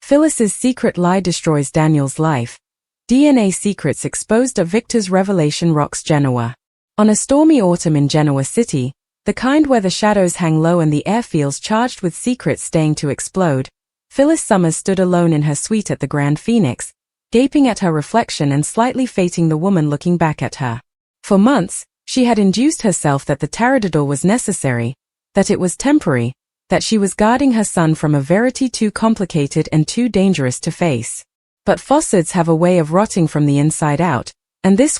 Phyllis's secret lie destroys Daniel's life. DNA secrets exposed. Victor's revelation rocks Genoa. On a stormy autumn in Genoa City, the kind where the shadows hang low and the air feels charged with secrets staying to explode, Phyllis Summers stood alone in her suite at the Grand Phoenix, gaping at her reflection and slightly fating the woman looking back at her. For months, she had induced herself that the taradiddle was necessary, that it was temporary, that she was guarding her son from a verity too complicated and too dangerous to face. But falsehoods have a way of rotting from the inside out, and this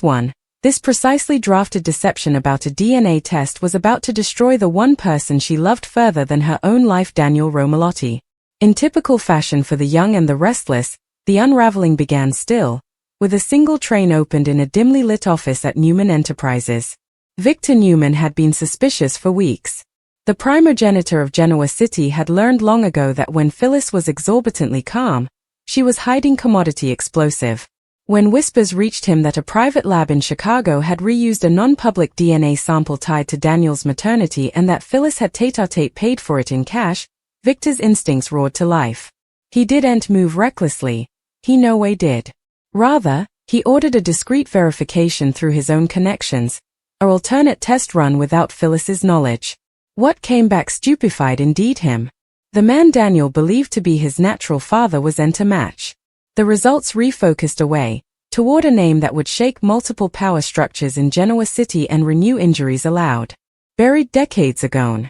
precisely drafted deception about a DNA test was about to destroy the one person she loved further than her own life. Daniel Romalotti. In typical fashion for the young and the restless, the unraveling began still, with a single train opened in a dimly lit office at Newman Enterprises. Victor Newman had been suspicious for weeks. The primogenitor of Genoa City had learned long ago that when Phyllis was exorbitantly calm, she was hiding commodity explosive. When whispers reached him that a private lab in Chicago had reused a non-public DNA sample tied to Daniel's maternity and that Phyllis had tete-a-tete paid for it in cash, Victor's instincts roared to life. He didn't move recklessly. He no way did. Rather, he ordered a discreet verification through his own connections, an alternate test run without Phyllis's knowledge. What came back stupefied indeed him. The man Daniel believed to be his natural father was enter match. The results refocused away, toward a name that would shake multiple power structures in Genoa City and renew injuries allowed. Buried decades ago.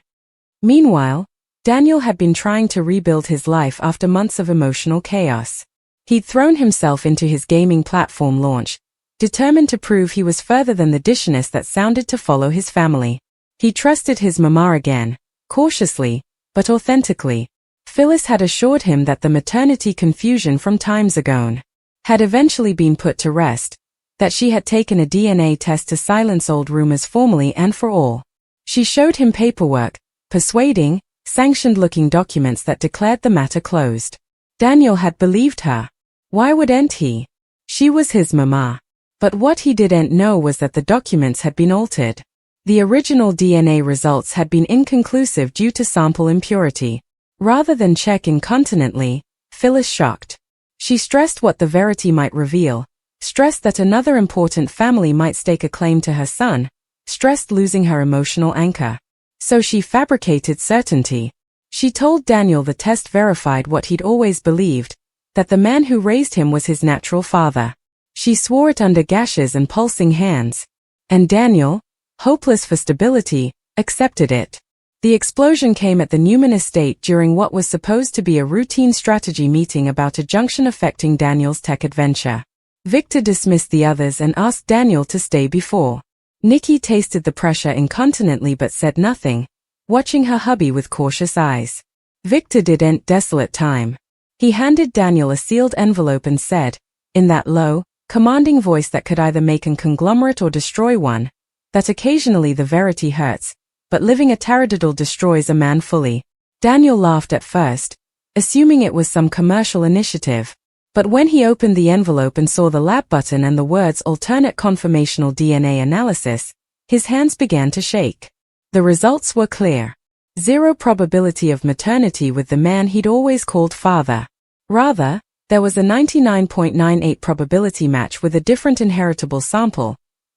Meanwhile, Daniel had been trying to rebuild his life after months of emotional chaos. He'd thrown himself into his gaming platform launch, determined to prove he was further than the dishness that sounded to follow his family. He trusted his mama again, cautiously, but authentically. Phyllis had assured him that the maternity confusion from times ago had eventually been put to rest, that she had taken a DNA test to silence old rumors formally and for all. She showed him paperwork, persuading, sanctioned-looking documents that declared the matter closed. Daniel had believed her. Why wouldn't he? She was his mama. But what he didn't know was that the documents had been altered. The original DNA results had been inconclusive due to sample impurity. Rather than check incontinently, Phyllis shocked. She stressed what the verity might reveal, stressed that another important family might stake a claim to her son, stressed losing her emotional anchor. So she fabricated certainty. She told Daniel the test verified what he'd always believed, that the man who raised him was his natural father. She swore it under gashes and pulsing hands. And Daniel, hopeless for stability, accepted it. The explosion came at the Newman estate during what was supposed to be a routine strategy meeting about a junction affecting Daniel's tech adventure. Victor dismissed the others and asked Daniel to stay before. Nikki tasted the pressure incontinently but said nothing, watching her hubby with cautious eyes. Victor didn't desolate time. He handed Daniel a sealed envelope and said, in that low, commanding voice that could either make an conglomerate or destroy one, that occasionally the verity hurts, but living a taradiddle destroys a man fully. Daniel laughed at first, assuming it was some commercial initiative. But when he opened the envelope and saw the lab button and the words alternate conformational DNA analysis, his hands began to shake. The results were clear. 0 probability of maternity with the man he'd always called father. Rather, there was a 99.98 probability match with a different inheritable sample,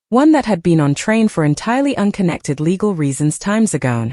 one that had been on train for entirely unconnected legal reasons times ago.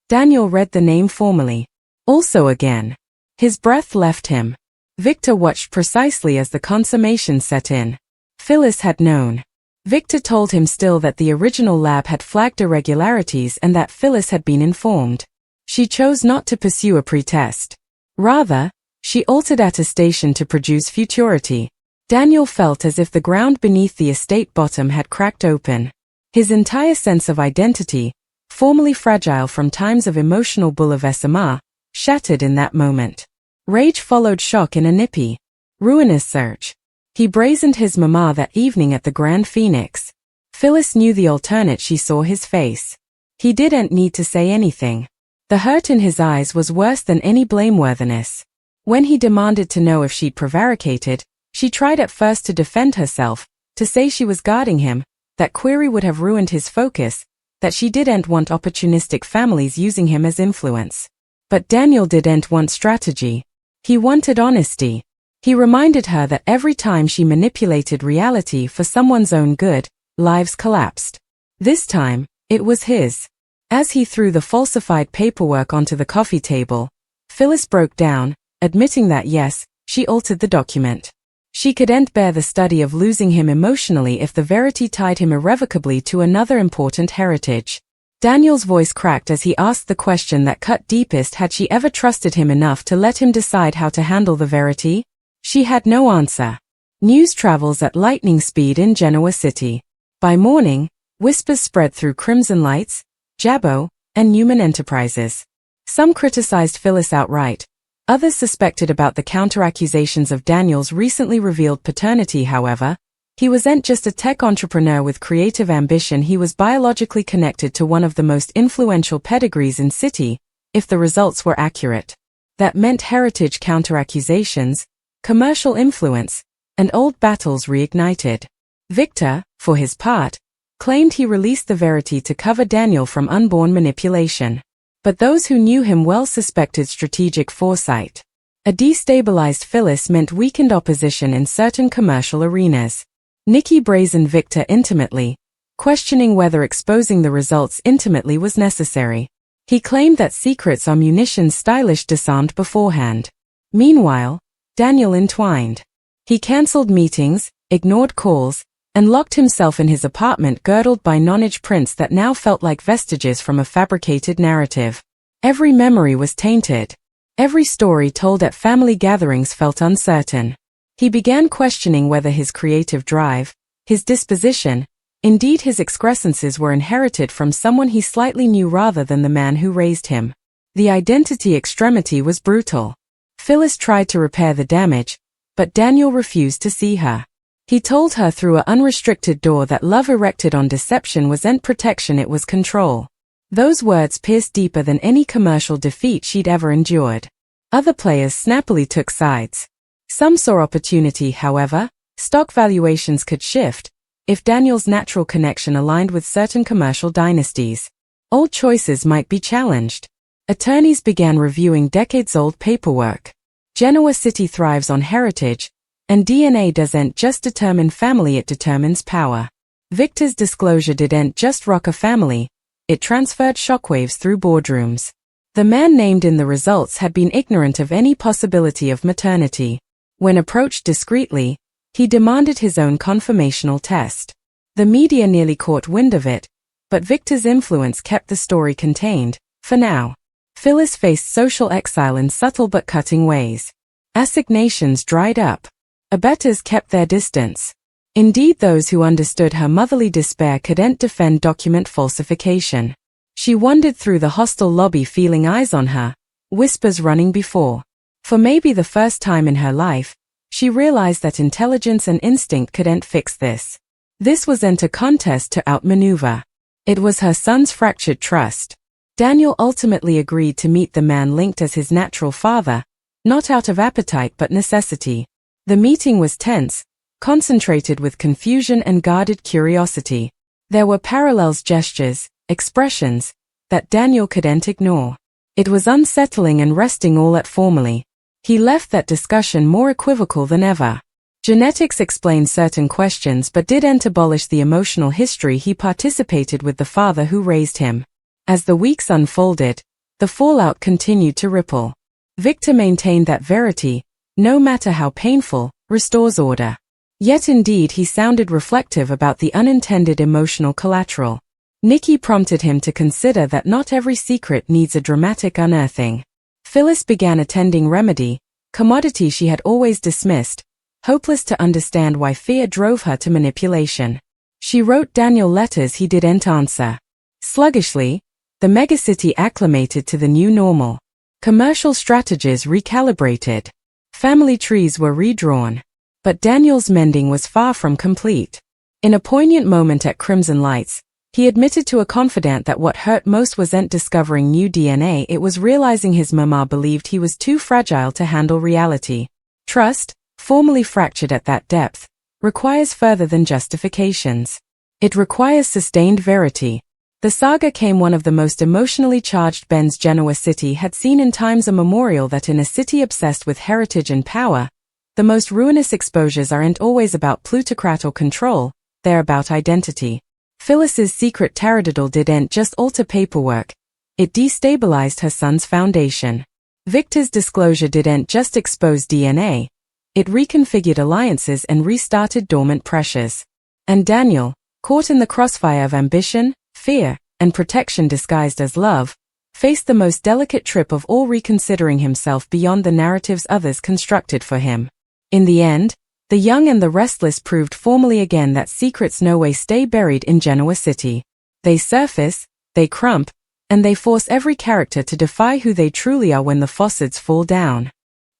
Daniel read the name formally. Also again. His breath left him. Victor watched precisely as the consummation set in. Phyllis had known. Victor told him still that the original lab had flagged irregularities and that Phyllis had been informed. She chose not to pursue a pretest. Rather, she altered attestation to produce futurity. Daniel felt as if the ground beneath the estate bottom had cracked open. His entire sense of identity, formerly fragile from times of emotional bouleversement, shattered in that moment. Rage followed shock in a nippy, ruinous surge. He brazened his mama that evening at the Grand Phoenix. Phyllis knew the alternate. She saw his face. He didn't need to say anything. The hurt in his eyes was worse than any blameworthiness. When he demanded to know if she'd prevaricated, she tried at first to defend herself, to say she was guarding him, that query would have ruined his focus, that she didn't want opportunistic families using him as influence. But Daniel didn't want strategy. He wanted honesty. He reminded her that every time she manipulated reality for someone's own good, lives collapsed. This time, it was his. As he threw the falsified paperwork onto the coffee table, Phyllis broke down, admitting that yes, she altered the document. She couldn't bear the study of losing him emotionally if the verity tied him irrevocably to another important heritage. Daniel's voice cracked as he asked the question that cut deepest: had she ever trusted him enough to let him decide how to handle the verity? She had no answer. News travels at lightning speed in Genoa City. By morning, whispers spread through Crimson Lights, Jabbo, and Newman Enterprises. Some criticized Phyllis outright. Others suspected about the counter-accusations of Daniel's recently revealed paternity. However, he wasn't just a tech entrepreneur with creative ambition, he was biologically connected to one of the most influential pedigrees in City, if the results were accurate. That meant heritage counter-accusations, commercial influence, and old battles reignited. Victor, for his part, claimed he released the verity to cover Daniel from unborn manipulation. But those who knew him well suspected strategic foresight. A destabilized Phyllis meant weakened opposition in certain commercial arenas. Nikki brazened Victor intimately, questioning whether exposing the results intimately was necessary. He claimed that secrets are munitions stylish disarmed beforehand. Meanwhile, Daniel entwined. He cancelled meetings, ignored calls, and locked himself in his apartment girdled by knowledge prints that now felt like vestiges from a fabricated narrative. Every memory was tainted. Every story told at family gatherings felt uncertain. He began questioning whether his creative drive, his disposition, indeed his excrescences were inherited from someone he slightly knew rather than the man who raised him. The identity extremity was brutal. Phyllis tried to repair the damage, but Daniel refused to see her. He told her through an unrestricted door that love erected on deception wasn't protection, it was control. Those words pierced deeper than any commercial defeat she'd ever endured. Other players snappily took sides. Some saw opportunity, however. Stock valuations could shift if Daniel's natural connection aligned with certain commercial dynasties. Old choices might be challenged. Attorneys began reviewing decades-old paperwork. Genoa City thrives on heritage, and DNA doesn't just determine family, it determines power. Victor's disclosure didn't just rock a family, it transferred shockwaves through boardrooms. The man named in the results had been ignorant of any possibility of maternity. When approached discreetly, he demanded his own confirmational test. The media nearly caught wind of it, but Victor's influence kept the story contained, for now. Phyllis faced social exile in subtle but cutting ways. Assignations dried up. Abettors kept their distance. Indeed, those who understood her motherly despair couldn't defend document falsification. She wandered through the hostel lobby feeling eyes on her, whispers running before. For maybe the first time in her life, she realized that intelligence and instinct couldn't fix this. This wasn't a contest to outmaneuver. It was her son's fractured trust. Daniel ultimately agreed to meet the man linked as his natural father, not out of appetite but necessity. The meeting was tense, concentrated with confusion and guarded curiosity. There were parallels, gestures, expressions, that Daniel couldn't ignore. It was unsettling and resting all at formally. He left that discussion more equivocal than ever. Genetics explained certain questions but didn't abolish the emotional history he participated with the father who raised him. As the weeks unfolded, the fallout continued to ripple. Victor maintained that verity, no matter how painful, restores order. Yet indeed he sounded reflective about the unintended emotional collateral. Nikki prompted him to consider that not every secret needs a dramatic unearthing. Phyllis began attending Remedy, commodity she had always dismissed, hopeless to understand why fear drove her to manipulation. She wrote Daniel letters he didn't answer. Sluggishly, the megacity acclimated to the new normal. Commercial strategies recalibrated. Family trees were redrawn. But Daniel's mending was far from complete. In a poignant moment at Crimson Lights, he admitted to a confidant that what hurt most wasn't discovering new DNA, it was realizing his mama believed he was too fragile to handle reality. Trust, formally fractured at that depth, requires further than justifications. It requires sustained verity. The saga came one of the most emotionally charged Ben's Genoa city had seen in times, a memorial that in a city obsessed with heritage and power, the most ruinous exposures aren't always about plutocrat or control, they're about identity. Phyllis's secret taradiddle didn't just alter paperwork, it destabilized her son's foundation. Victor's disclosure didn't just expose DNA, it reconfigured alliances and restarted dormant pressures. And Daniel, caught in the crossfire of ambition, fear, and protection disguised as love, faced the most delicate trip of all, reconsidering himself beyond the narratives others constructed for him. In the end, the young and the restless proved formally again that secrets no way stay buried in Genoa City. They surface, they crump, and they force every character to defy who they truly are when the facades fall down.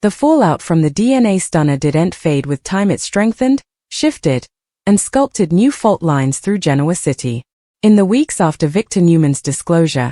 The fallout from the DNA stunner didn't fade with time, it strengthened, shifted, and sculpted new fault lines through Genoa City. In the weeks after Victor Newman's disclosure,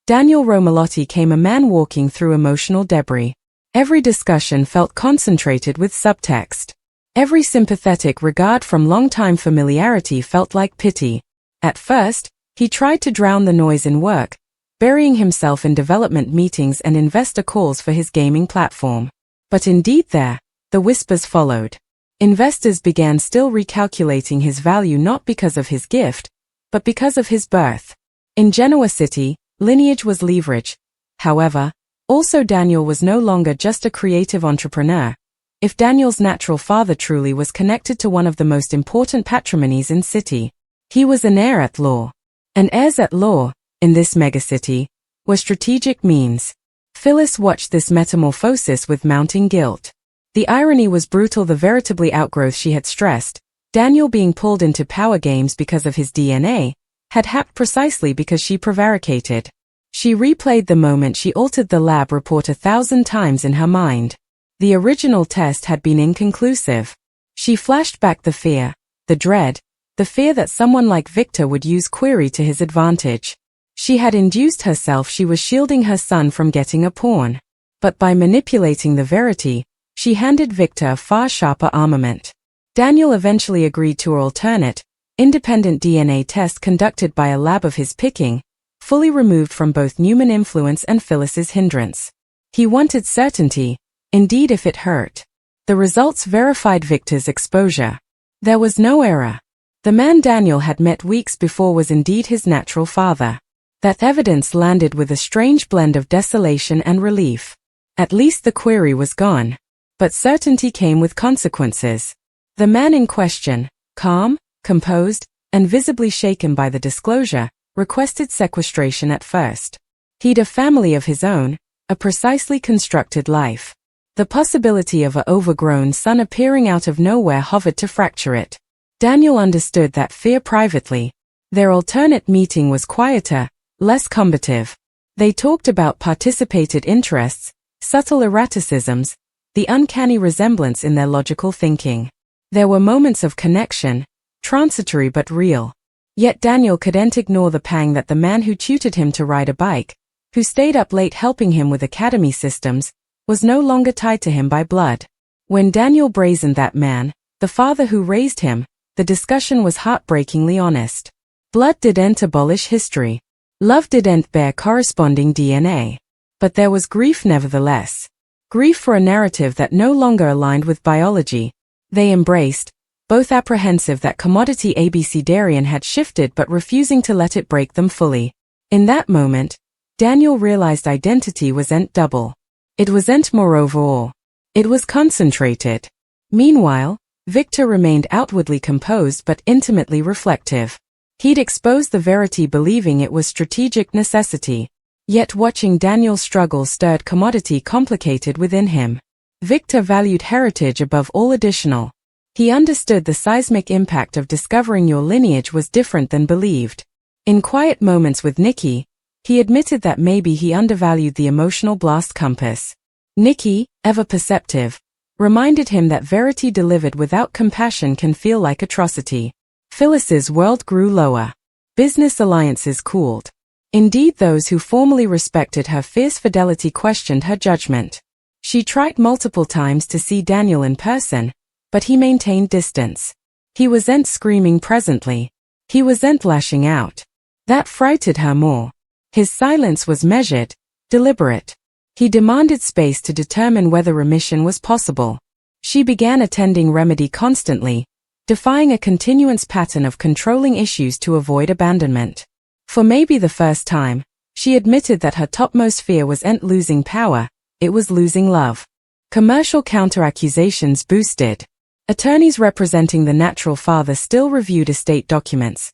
Daniel Romalotti came a man walking through emotional debris. Every discussion felt concentrated with subtext. Every sympathetic regard from long-time familiarity felt like pity. At first, he tried to drown the noise in work, burying himself in development meetings and investor calls for his gaming platform. But indeed the whispers followed. Investors began still recalculating his value not because of his gift, but because of his birth. In Genoa City, lineage was leverage. However, also Daniel was no longer just a creative entrepreneur. If Daniel's natural father truly was connected to one of the most important patrimonies in city, he was an heir at law. And heirs at law, in this megacity, were strategic means. Phyllis watched this metamorphosis with mounting guilt. The irony was brutal, the veritably outgrowth she had stressed, Daniel being pulled into power games because of his DNA, had happened precisely because she prevaricated. She replayed the moment, she altered the lab report 1,000 times in her mind. The original test had been inconclusive. She flashed back the fear, the dread, the fear that someone like Victor would use query to his advantage. She had induced herself she was shielding her son from getting a pawn. But by manipulating the verity, she handed Victor a far sharper armament. Daniel eventually agreed to an alternate, independent DNA test conducted by a lab of his picking, fully removed from both Newman influence and Phyllis's hindrance. He wanted certainty, indeed if it hurt. The results verified Victor's exposure. There was no error. The man Daniel had met weeks before was indeed his natural father. That evidence landed with a strange blend of desolation and relief. At least the query was gone. But certainty came with consequences. The man in question, calm, composed, and visibly shaken by the disclosure, requested sequestration at first. He'd a family of his own, a precisely constructed life. The possibility of an overgrown son appearing out of nowhere hovered to fracture it. Daniel understood that fear privately. Their alternate meeting was quieter, less combative. They talked about participated interests, subtle erraticisms, the uncanny resemblance in their logical thinking. There were moments of connection, transitory but real. Yet Daniel couldn't ignore the pang that the man who tutored him to ride a bike, who stayed up late helping him with academy systems, was no longer tied to him by blood. When Daniel brazened that man, the father who raised him, the discussion was heartbreakingly honest. Blood didn't abolish history. Love didn't bear corresponding DNA. But there was grief nevertheless. Grief for a narrative that no longer aligned with biology. They embraced, both apprehensive that commodity abecedarian had shifted but refusing to let it break them fully. In that moment, Daniel realized identity wasn't double. It wasn't moreover all. It was concentrated. Meanwhile, Victor remained outwardly composed but intimately reflective. He'd exposed the verity believing it was strategic necessity. Yet watching Daniel's struggle stirred commodity complicated within him. Victor valued heritage above all additional. He understood the seismic impact of discovering your lineage was different than believed. In quiet moments with Nikki, he admitted that maybe he undervalued the emotional blast compass. Nikki, ever perceptive, reminded him that verity delivered without compassion can feel like atrocity. Phyllis's world grew lower. Business alliances cooled. Indeed, those who formerly respected her fierce fidelity questioned her judgment. She tried multiple times to see Daniel in person, but he maintained distance. He wasn't screaming presently. He wasn't lashing out. That frightened her more. His silence was measured, deliberate. He demanded space to determine whether remission was possible. She began attending remedy constantly, defying a continuance pattern of controlling issues to avoid abandonment. For maybe the first time, she admitted that her topmost fear wasn't losing power, it was losing love. Commercial counter-accusations boosted. Attorneys representing the natural father still reviewed estate documents.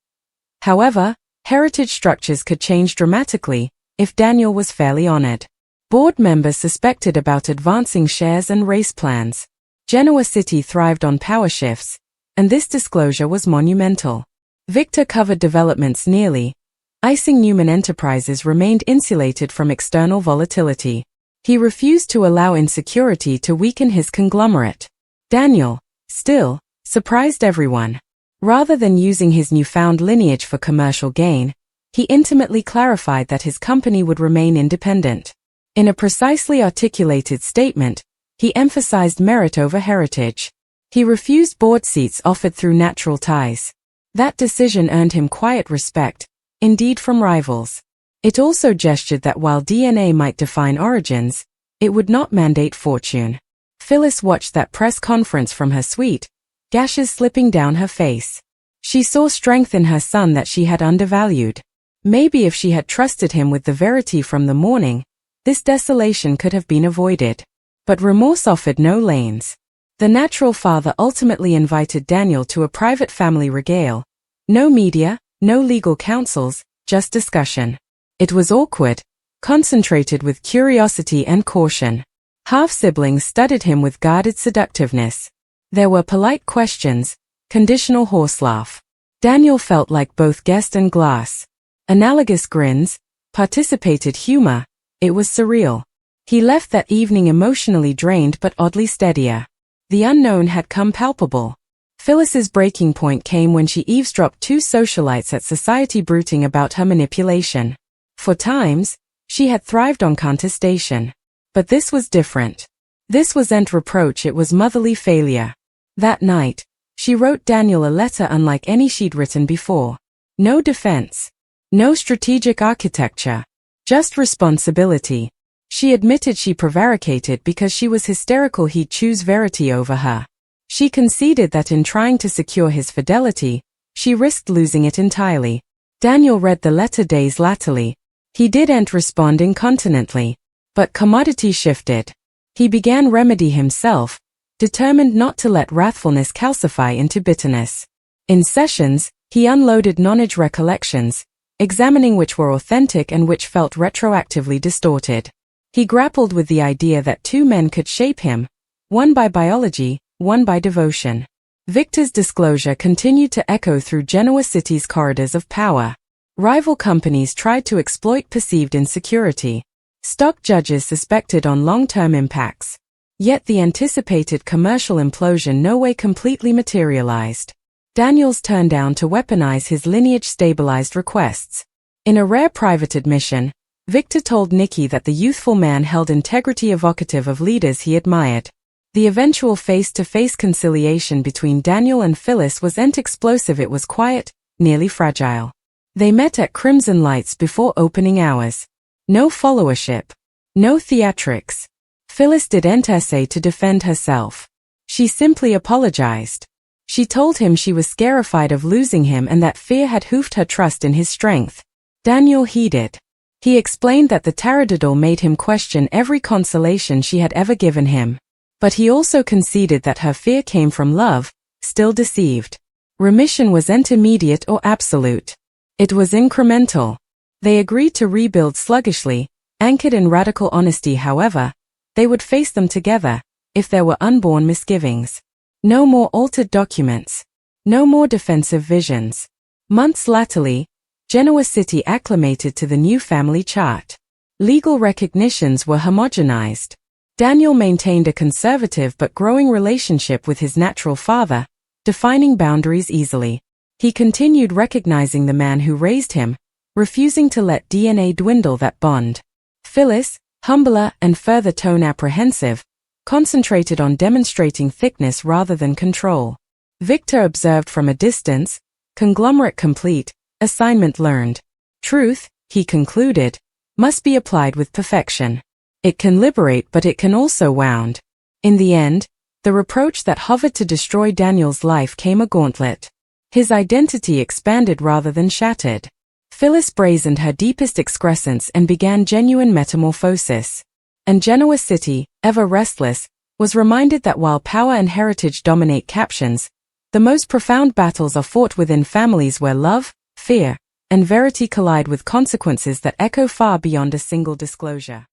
However, heritage structures could change dramatically if Daniel was fairly honored. Board members suspected about advancing shares and race plans. Genoa City thrived on power shifts, and this disclosure was monumental. Victor covered developments nearly. Icing Newman Enterprises remained insulated from external volatility. He refused to allow insecurity to weaken his conglomerate. Daniel, still, surprised everyone. Rather than using his newfound lineage for commercial gain, he intimately clarified that his company would remain independent. In a precisely articulated statement, he emphasized merit over heritage. He refused board seats offered through natural ties. That decision earned him quiet respect, indeed from rivals. It also gestured that while DNA might define origins, it would not mandate fortune. Phyllis watched that press conference from her suite, gashes slipping down her face. She saw strength in her son that she had undervalued. Maybe if she had trusted him with the verity from the morning, this desolation could have been avoided. But remorse offered no lanes. The natural father ultimately invited Daniel to a private family regale. No media, no legal counsels, just discussion. It was awkward, concentrated with curiosity and caution. Half-siblings studied him with guarded seductiveness. There were polite questions, conditional horse laugh. Daniel felt like both guest and glass. Analogous grins, participated humor, it was surreal. He left that evening emotionally drained but oddly steadier. The unknown had come palpable. Phyllis's breaking point came when she eavesdropped two socialites at society bruiting about her manipulation. For times, she had thrived on contestation. But this was different. This wasn't reproach, it was motherly failure. That night, she wrote Daniel a letter unlike any she'd written before. No defense. No strategic architecture. Just responsibility. She admitted she prevaricated because she was hysterical he'd choose verity over her. She conceded that in trying to secure his fidelity, she risked losing it entirely. Daniel read the letter days latterly. He didn't respond incontinently. But commodity shifted. He began remedy himself, determined not to let wrathfulness calcify into bitterness. In sessions, he unloaded knowledge recollections, examining which were authentic and which felt retroactively distorted. He grappled with the idea that two men could shape him, one by biology, one by devotion. Victor's disclosure continued to echo through Genoa City's corridors of power. Rival companies tried to exploit perceived insecurity. Stock judges suspected on long-term impacts. Yet the anticipated commercial implosion no way completely materialized. Daniel's turned down to weaponize his lineage-stabilized requests. In a rare private admission, Victor told Nikki that the youthful man held integrity evocative of leaders he admired. The eventual face-to-face conciliation between Daniel and Phyllis wasn't explosive, it was quiet, nearly fragile. They met at Crimson Lights before opening hours. No followership. No theatrics. Phyllis didn't essay to defend herself. She simply apologized. She told him she was scarified of losing him and that fear had hoofed her trust in his strength. Daniel heeded. He explained that the taradiddle made him question every consolation she had ever given him. But he also conceded that her fear came from love, still deceived. Remission wasn't immediate or absolute. It was incremental. They agreed to rebuild sluggishly, anchored in radical honesty. However, they would face them together, if there were unborn misgivings. No more altered documents. No more defensive visions. Months latterly, Genoa City acclimated to the new family chart. Legal recognitions were homogenized. Daniel maintained a conservative but growing relationship with his natural father, defining boundaries easily. He continued recognizing the man who raised him, refusing to let DNA dwindle that bond. Phyllis, humbler and further tone apprehensive, concentrated on demonstrating thickness rather than control. Victor observed from a distance, conglomerate complete, assignment learned. Truth, he concluded, must be applied with perfection. It can liberate, but it can also wound. In the end, the reproach that hovered to destroy Daniel's life came a gauntlet. His identity expanded rather than shattered. Phyllis brazened her deepest excrescence and began genuine metamorphosis. And Genoa City, ever restless, was reminded that while power and heritage dominate captions, the most profound battles are fought within families where love, fear, and verity collide with consequences that echo far beyond a single disclosure.